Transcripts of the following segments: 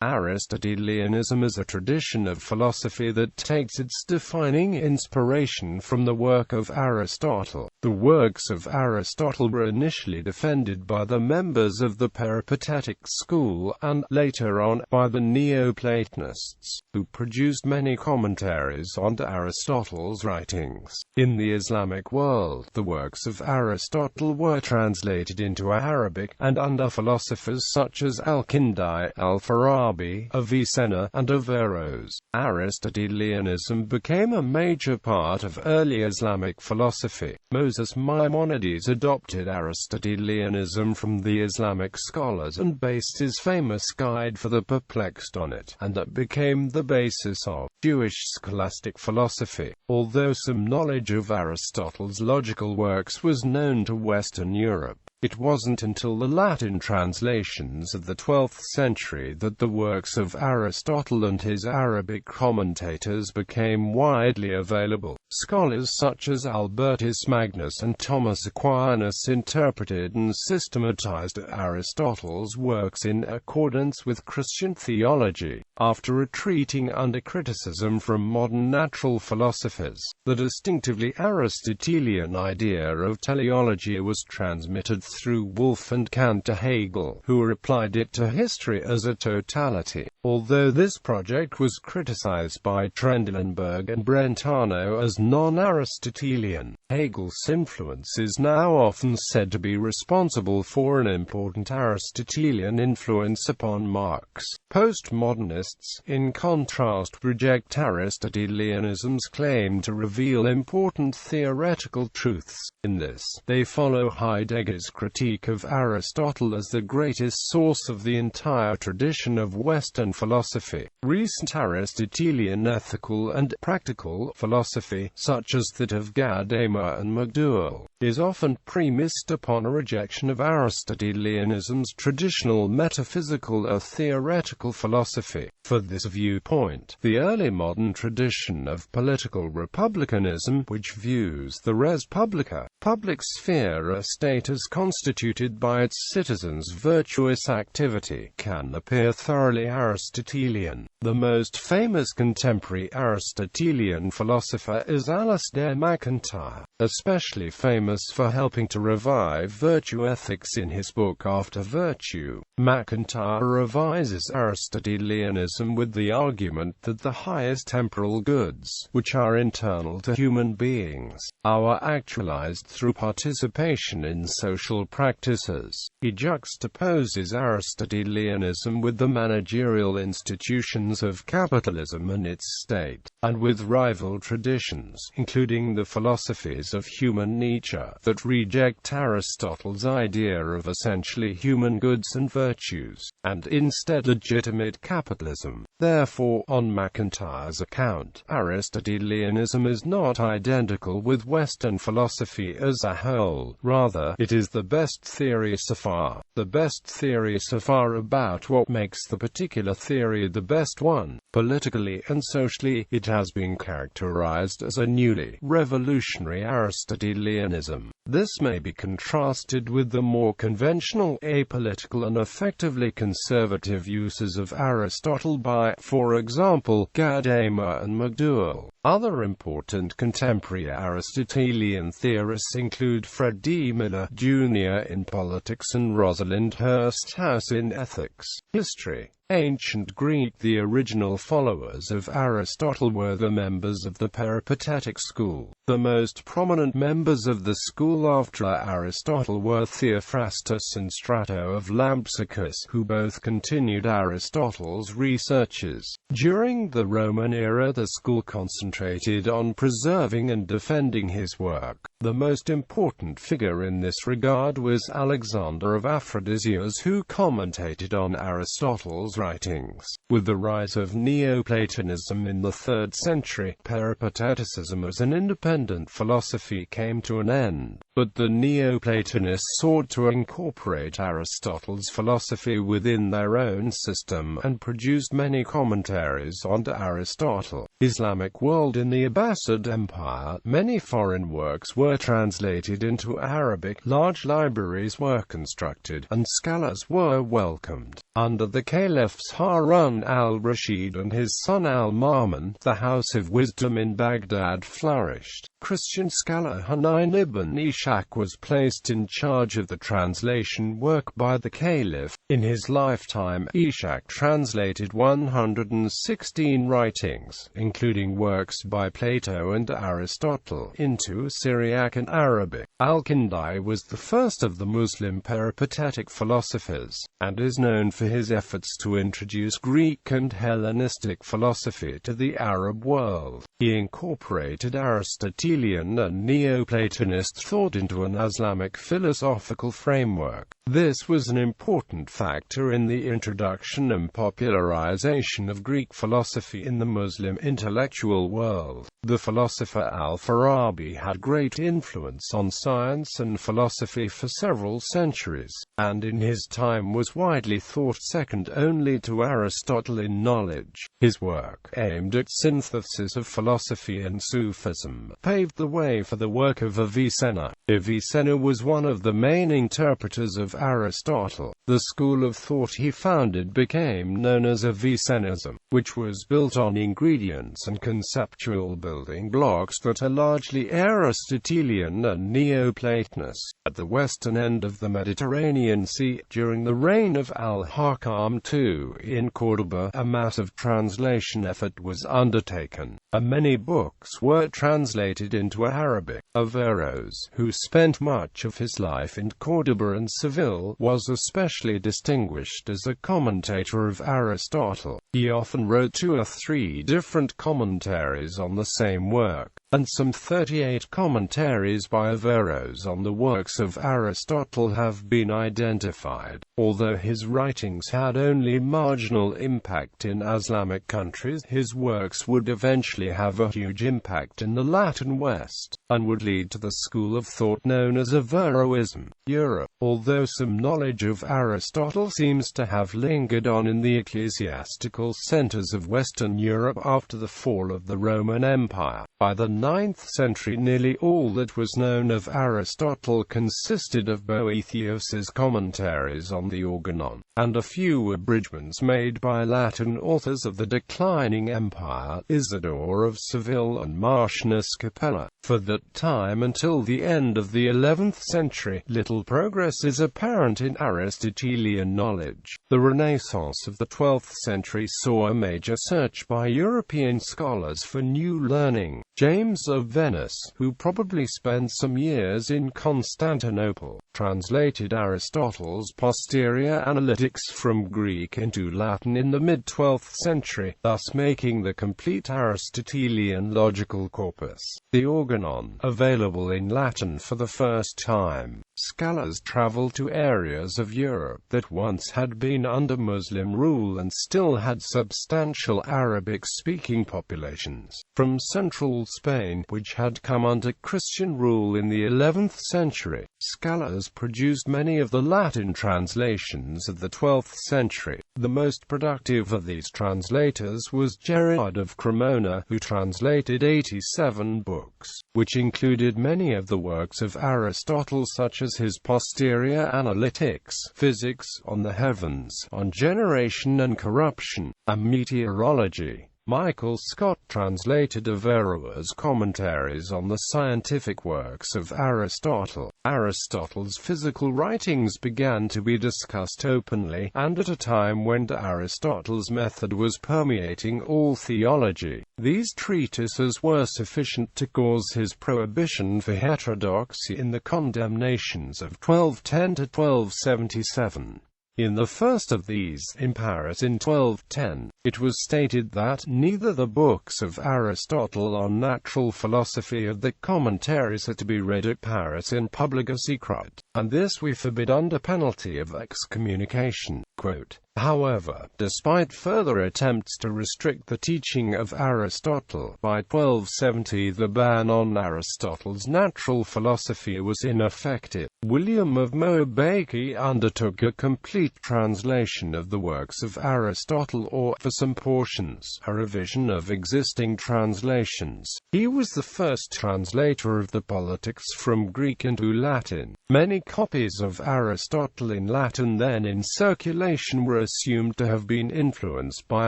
Aristotelianism is a tradition of philosophy that takes its defining inspiration from the work of Aristotle. The works of Aristotle were initially defended by the members of the Peripatetic school, and, later on, by the Neoplatonists, who produced many commentaries on Aristotle's writings. In the Islamic world, the works of Aristotle were translated into Arabic, and under philosophers such as Al-Kindi, Al-Farabi, Avicenna, and Averroes, Aristotelianism became a major part of early Islamic philosophy. Moses Maimonides adopted Aristotelianism from the Islamic scholars and based his famous guide for the Perplexed on it, and that became the basis of Jewish Scholastic Philosophy. Although some knowledge of Aristotle's logical works was known to Western Europe, it wasn't until the Latin translations of the 12th century that the works of Aristotle and his Arabic commentators became widely available. Scholars such as Albertus Magnus and Thomas Aquinas interpreted and systematized Aristotle's works in accordance with Christian theology, after retreating under criticism from modern natural philosophers. The distinctively Aristotelian idea of teleology was transmitted through Wolff and Kant to Hegel, who applied it to history as a totality. Although this project was criticized by Trendelenburg and Brentano as non-Aristotelian, Hegel's influence is now often said to be responsible for an important Aristotelian influence upon Marx. Postmodernists, in contrast, reject Aristotelianism's claim to reveal important theoretical truths. In this, they follow Heidegger's critique of Aristotle as the greatest source of the entire tradition of Western philosophy. Recent Aristotelian ethical and practical philosophy, such as that of Gadamer and McDowell, is often premised upon a rejection of Aristotelianism's traditional metaphysical or theoretical philosophy. For this viewpoint, the early modern tradition of political republicanism, which views the res publica, public sphere, a state as constituted by its citizens' virtuous activity, can appear thoroughly Aristotelian. The most famous contemporary Aristotelian philosopher is Alasdair Macintyre, especially famous for helping to revive virtue ethics in his book After Virtue. Macintyre revises Aristotelianism with the argument that the highest temporal goods, which are internal to human beings, are actualized through participation in social practices. He juxtaposes Aristotelianism with the managerial institutions of capitalism and its state, and with rival traditions, including the philosophies of human nature, that reject Aristotle's idea of essentially human goods and virtues, and instead legitimate capitalism. Therefore, on Macintyre's account, Aristotelianism is not identical with Western philosophy as a whole. Rather, it is the best theory so far. The best theory so far about what makes the particular theory the best one. Politically and socially, it has been characterized as a newly revolutionary Aristotelianism. This may be contrasted with the more conventional, apolitical and effectively conservative uses of Aristotle by, for example, Gadamer and McDowell. Other important contemporary Aristotelian theorists include Fred D. Miller, Jr. in politics and Rosalind Hursthouse in ethics. History. Ancient Greek. The original followers of Aristotle were the members of the Peripatetic school. The most prominent members of the school after Aristotle were Theophrastus and Strato of Lampsacus, who both continued Aristotle's researches. During the Roman era, the school concentrated on preserving and defending his work. The most important figure in this regard was Alexander of Aphrodisias, who commentated on Aristotle's writings. With the rise of Neoplatonism in the 3rd century, Peripateticism as an independent philosophy came to an end, but the Neoplatonists sought to incorporate Aristotle's philosophy within their own system, and produced many commentaries on Aristotle. Islamic world. In the Abbasid Empire, many foreign works were were translated into Arabic, large libraries were constructed, and scholars were welcomed. Under the caliphs Harun al-Rashid and his son al-Ma'mun, the House of Wisdom in Baghdad flourished. Christian scholar Hunayn ibn Ishaq was placed in charge of the translation work by the caliph. In his lifetime, Ishaq translated 116 writings, including works by Plato and Aristotle, into Syriac and Arabic. Al-Kindi was the first of the Muslim peripatetic philosophers, and is known for his efforts to introduce Greek and Hellenistic philosophy to the Arab world. He incorporated Aristotelian and Neoplatonist thought into an Islamic philosophical framework. This was an important factor in the introduction and popularization of Greek philosophy in the Muslim intellectual world. The philosopher Al-Farabi had great influence on science and philosophy for several centuries, and in his time was widely thought second only to Aristotle in knowledge. His work, aimed at synthesis of philosophy and Sufism, paved the way for the work of Avicenna. Avicenna was one of the main interpreters of Aristotle. The school of thought he founded became known as Avicennism, which was built on ingredients and conceptual building blocks that are largely Aristotelian and Neoplatonist. At the western end of the Mediterranean Sea, during the reign of Al-Hakam II in Córdoba, a massive translation effort was undertaken, and many books were translated into Arabic. Averroes, who spent much of his life in Córdoba and Seville, was especially distinguished as a commentator of Aristotle. He often wrote 2 or 3 different commentaries on the same work, and some 38 commentaries by Averroes on the works of Aristotle have been identified. Although his writings had only marginal impact in Islamic countries, his works would eventually have a huge impact in the Latin West, and would lead to the school of thought known as Averroism. Europe. Although some knowledge of Aristotle seems to have lingered on in the ecclesiastical centers of Western Europe after the fall of the Roman Empire, by the 9th century nearly all that was known of Aristotle consisted of Boethius's commentaries on the Organon, and a few abridgments made by Latin authors of the declining empire, Isidore of Seville and Martianus Capella. For that time until the end of the 11th century, little progress is apparent in Aristotelian knowledge. The Renaissance of the 12th century saw a major search by European scholars for new learning. James of Venice, who probably spent some years in Constantinople, translated Aristotle's Posterior Analytics from Greek into Latin in the mid-12th century, thus making the complete Aristotelian logical corpus, the Organon, available in Latin for the first time. Scholars traveled to areas of Europe that once had been under Muslim rule and still had substantial Arabic-speaking populations. From central Spain, which had come under Christian rule in the 11th century, scholars produced many of the Latin translations of the 12th century. The most productive of these translators was Gerard of Cremona, who translated 87 books, which included many of the works of Aristotle such as his Posterior Analytics, Physics, on the Heavens, on Generation and Corruption, and Meteorology. Michael Scott translated Averroes' commentaries on the scientific works of Aristotle. Aristotle's physical writings began to be discussed openly, and at a time when Aristotle's method was permeating all theology. These treatises were sufficient to cause his prohibition for heterodoxy in the condemnations of 1210 to 1277. In the first of these, in Paris in 1210, it was stated that neither the books of Aristotle on natural philosophy or the commentaries are to be read at Paris in public or secret, and this we forbid under penalty of excommunication. Quote, However, despite further attempts to restrict the teaching of Aristotle, by 1270 the ban on Aristotle's natural philosophy was ineffective. William of Moerbeke undertook a complete translation of the works of Aristotle, or, for some portions, a revision of existing translations. He was the first translator of the Politics from Greek into Latin. Many copies of Aristotle in Latin then in circulation were assumed to have been influenced by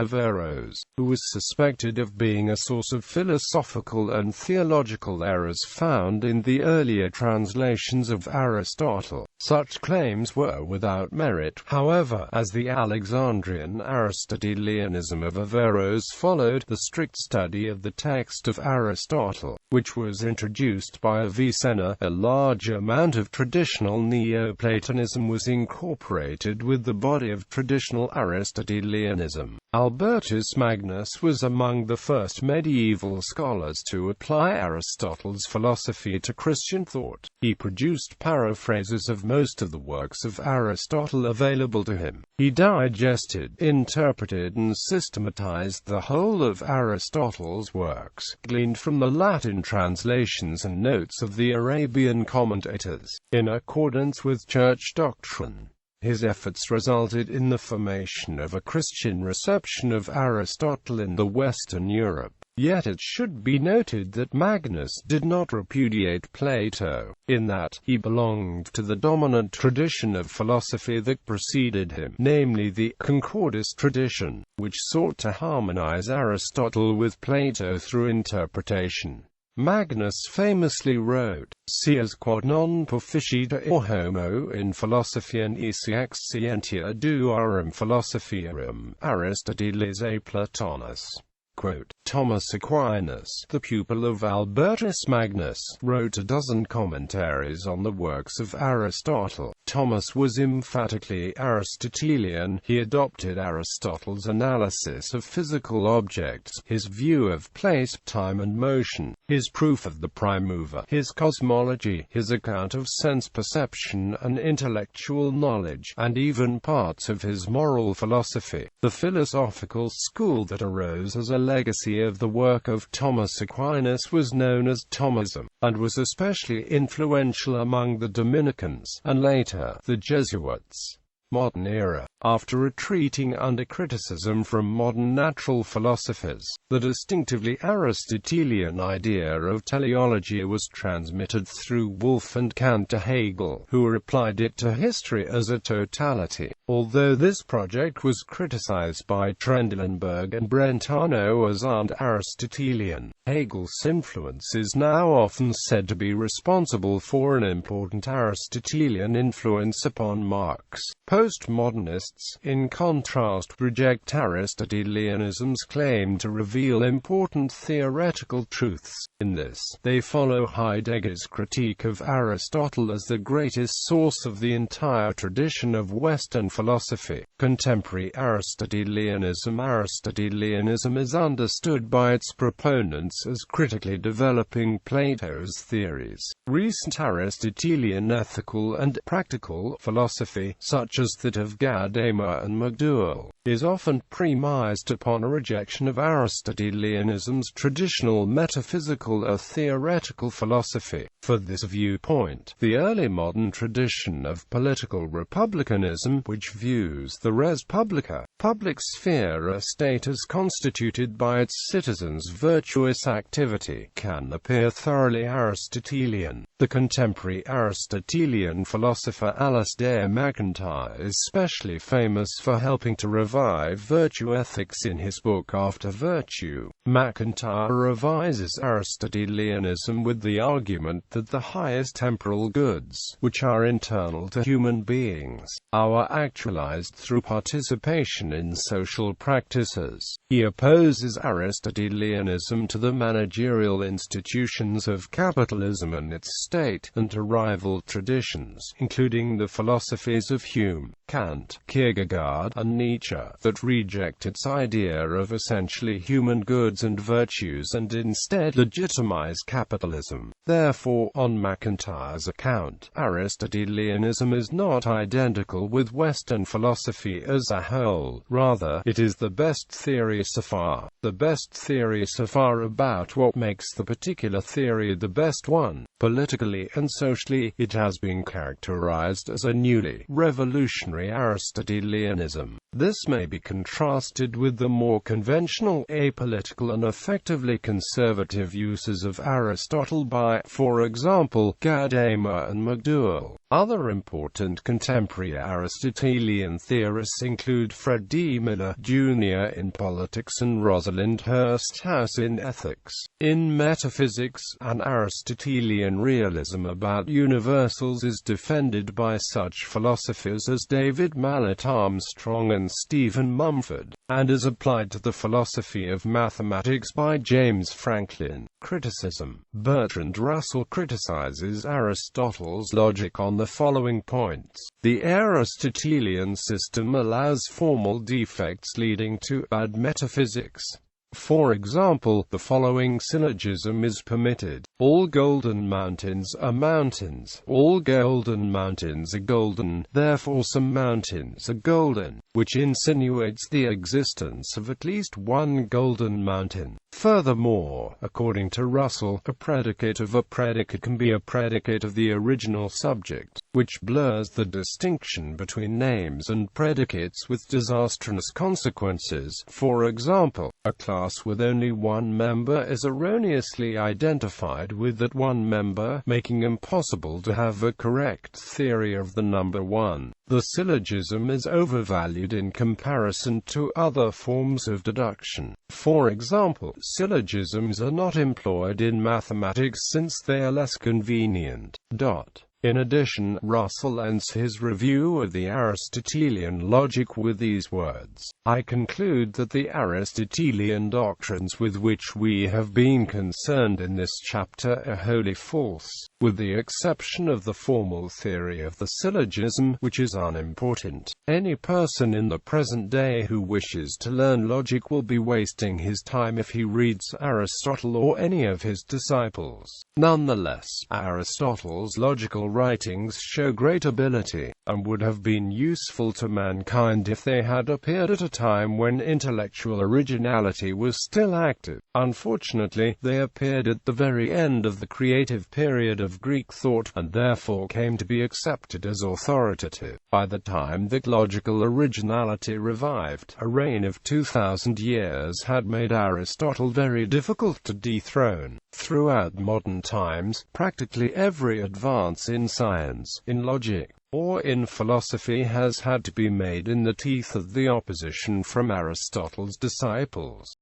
Averroes, who was suspected of being a source of philosophical and theological errors found in the earlier translations of Aristotle. Such claims were without merit, however, as the Alexandrian Aristotelianism of Averroes followed the strict study of the text of Aristotle, which was introduced by Avicenna. A large amount of traditional Neoplatonism was incorporated with the body of traditional Aristotelianism. Albertus Magnus was among the first medieval scholars to apply Aristotle's philosophy to Christian thought. He produced paraphrases of most of the works of Aristotle available to him. He digested, interpreted and systematized the whole of Aristotle's works, gleaned from the Latin translations and notes of the Arabian commentators, in accordance with church doctrine. His efforts resulted in the formation of a Christian reception of Aristotle in the Western Europe. Yet it should be noted that Magnus did not repudiate Plato, in that he belonged to the dominant tradition of philosophy that preceded him, namely the Concordist tradition, which sought to harmonize Aristotle with Plato through interpretation. Magnus famously wrote, "Si as quod non proficita homo in philosophiam esse scientia duarum philosophiarum Aristoteles a Plotinus." Quote, Thomas Aquinas, the pupil of Albertus Magnus, wrote a dozen commentaries on the works of Aristotle. Thomas was emphatically Aristotelian. He adopted Aristotle's analysis of physical objects, his view of place, time and motion, his proof of the prime mover, his cosmology, his account of sense perception and intellectual knowledge, and even parts of his moral philosophy. The philosophical school that arose as a legacy of the work of Thomas Aquinas was known as Thomism, and was especially influential among the Dominicans, and later, the Jesuits. Modern era. After retreating under criticism from modern natural philosophers, the distinctively Aristotelian idea of teleology was transmitted through Wolff and Kant to Hegel, who applied it to history as a totality. Although this project was criticized by Trendelenburg and Brentano as un-Aristotelian, Hegel's influence is now often said to be responsible for an important Aristotelian influence upon Marx. Postmodernists, in contrast, reject Aristotelianism's claim to reveal important theoretical truths. In this, they follow Heidegger's critique of Aristotle as the greatest source of the entire tradition of Western philosophy. Contemporary Aristotelianism is understood by its proponents as critically developing Plato's theories. Recent Aristotelian ethical and practical philosophy, such as that of Gadamer and McDowell, is often premised upon a rejection of Aristotelianism's traditional metaphysical or theoretical philosophy. For this viewpoint, the early modern tradition of political republicanism, which views the res publica, public sphere, a state as constituted by its citizens' virtuous activity, can appear thoroughly Aristotelian. The contemporary Aristotelian philosopher Alasdair Macintyre is especially famous for helping to revive virtue ethics in his book After Virtue. Macintyre revises Aristotelianism with the argument that the highest temporal goods, which are internal to human beings, are actualized through participation in social practices. He opposes Aristotelianism to the managerial institutions of capitalism and its state, and to rival traditions, including the philosophies of Hume, Kant, Kierkegaard, and Nietzsche, that reject its idea of essentially human goods and virtues and instead legitimize capitalism. Therefore, on Macintyre's account, Aristotelianism is not identical with Western philosophy as a whole. Rather, it is the best theory so far. The best theory so far about what makes the particular theory the best one. Politically and socially, it has been characterized as a newly revolutionary Aristotelianism. This may be contrasted with the more conventional, apolitical and effectively conservative uses of Aristotle by, for example, Gadamer and McDowell. Other important contemporary Aristotelian theorists include Fred D. Miller, Jr. in politics and Rosalind Hursthouse in ethics. In metaphysics, an Aristotelian realism about universals is defended by such philosophers as David Mallet Armstrong and Stephen Mumford, and is applied to the philosophy of mathematics by James Franklin. Criticism. Bertrand Russell criticizes Aristotle's logic on the following points. The Aristotelian system allows formal defects leading to bad metaphysics. For example, the following syllogism is permitted: all golden mountains are mountains, all golden mountains are golden, therefore some mountains are golden, which insinuates the existence of at least one golden mountain. Furthermore, according to Russell, a predicate of a predicate can be a predicate of the original subject, which blurs the distinction between names and predicates with disastrous consequences. For example, a class with only one member is erroneously identified with that one member, making impossible to have a correct theory of the number one. The syllogism is overvalued in comparison to other forms of deduction. For example, syllogisms are not employed in mathematics since they are less convenient. In addition, Russell ends his review of the Aristotelian logic with these words: I conclude that the Aristotelian doctrines with which we have been concerned in this chapter are wholly false, with the exception of the formal theory of the syllogism, which is unimportant. Any person in the present day who wishes to learn logic will be wasting his time if he reads Aristotle or any of his disciples. Nonetheless, Aristotle's logical writings show great ability, and would have been useful to mankind if they had appeared at a time when intellectual originality was still active. Unfortunately, they appeared at the very end of the creative period of Greek thought, and therefore came to be accepted as authoritative. By the time that logical originality revived, a reign of 2,000 years had made Aristotle very difficult to dethrone. Throughout modern times, practically every advance in science, in logic, or in philosophy has had to be made in the teeth of the opposition from Aristotle's disciples.